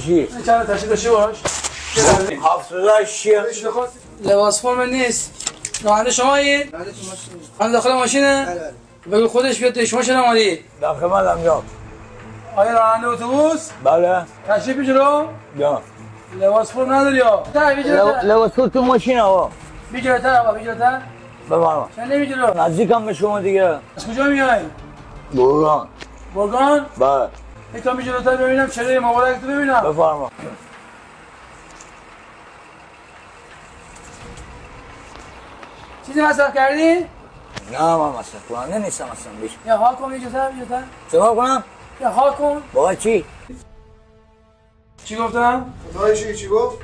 چی؟ چند تشریف داشته باش. 780 لباس فرم نیست. راننده شمایید؟ بله تو ماشین. من داخل ماشینه؟ بله بله. بگو خودش بیاد شما چرا اومدید؟ داخل من جا. آیا راننده اتوبوس؟ بله تشریف جلو؟ جا. لباس فرم نداری یا؟ تا بیجلوتر. لباس تو ماشین آقا. بیجلوتر آقا بیجلوتر. بفرما. چند نمی جلو؟ نزدیکم به شما دیگه. از کجا میای؟ گرگان. گرگان؟ بله یکم بیجلوتر ببینم چهره مبارک تو ببینم. بفرما. چیزی مصرف کردی؟ نه من مصرف کننده نیستم اصلا بیش. یا ها کن بیجلوتر. چرا کنم؟ یا ها کن. بابا چی؟ چی گفتم؟ خدایشی چی گفت؟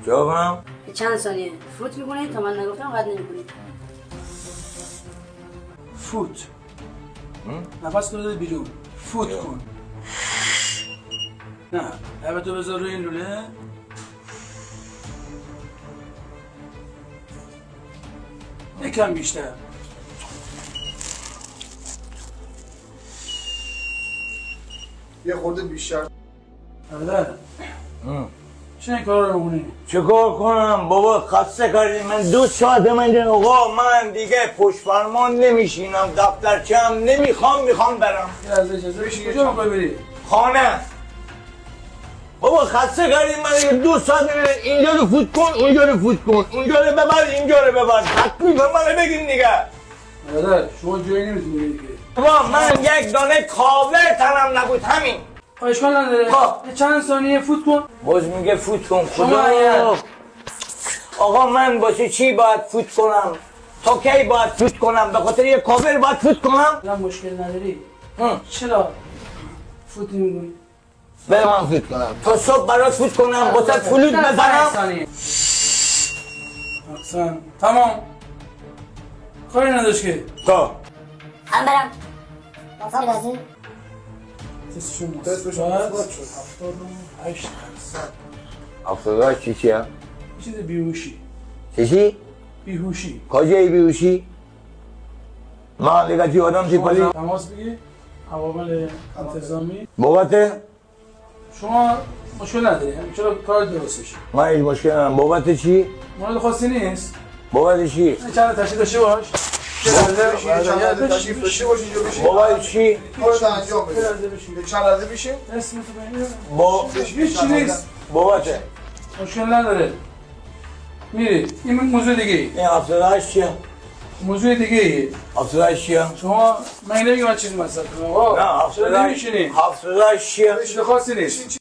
چرا کنم؟ چند ثانیه فوت میکنید تا من نگفتم قد نمیکنید. فوت. نفس رو بده بیرون. فوت کن. نه لبتو بذار روی این لوله. یکم بیشتر. یه خورده بیشتر. برادر چه این کارا رو می‌کنی؟ چه کار کنم بابا خسته کردی من 2 ساعت من آقا من دیگه پشت فرمان نمیشینم دفترچه هم میخوام برم یه از اجازه بشی کجا می‌خوای بری؟ خانه بابا خسته کردی من دیگه 2 ساعت اینجا رو فوت کن اونجا رو فوت کن اونجا رو ببر اینجا رو ببر تکلیف منو بگین دیگه برادر شما جایی نمیتونی بری دیگه. بابا من یک دانه کاور تنم نبود همین اشکال نداره. یه چند ثانیه فوت کن. باز میگه فوت کن شما خدا اگر- آقا من واسه چی باید فوت کنم تا کی باید فوت کنم به خاطر یه کاور باید فوت کنم نه مشکل نداری. چرا فوت نمی‌کنی؟ بره من فوت کنم تا صبح برات فوت کنم واسه فلوت بزنم احسن تمام کاری نداشت که تا من برم واسه لازم تستشون تست بشون مثبت شد. 78 افتاده چیه؟ یه چیز بیهوشی چی؟ بیهوشی کجایی بیوشی؟ من دیگه چی آدم تیپالی؟ تماس بگی عوامل انتظامی بابت؟ شما مشکل نداری چرا کار درست بشه من هیچ مشکل ندارم بابت چی؟ مورد خاصی نیست بابت چی؟ چند تشریف داشته باش چند لحظه تشریف داشته باشی اینجا بشین. بابت چی؟ کارت انجام بده. یه چند لحظه بشین. اسم تو بگیر با هیچ چی نیست بابت مشکل نداره میری این موضوع دیگه ای این 78 چیه؟ موضوع دیگه ای 78 چیه؟ شما من نمیگم چیز مصرف کنم آقا نه چرا نمیشینی 78 چیه؟ چیز خاصی نیست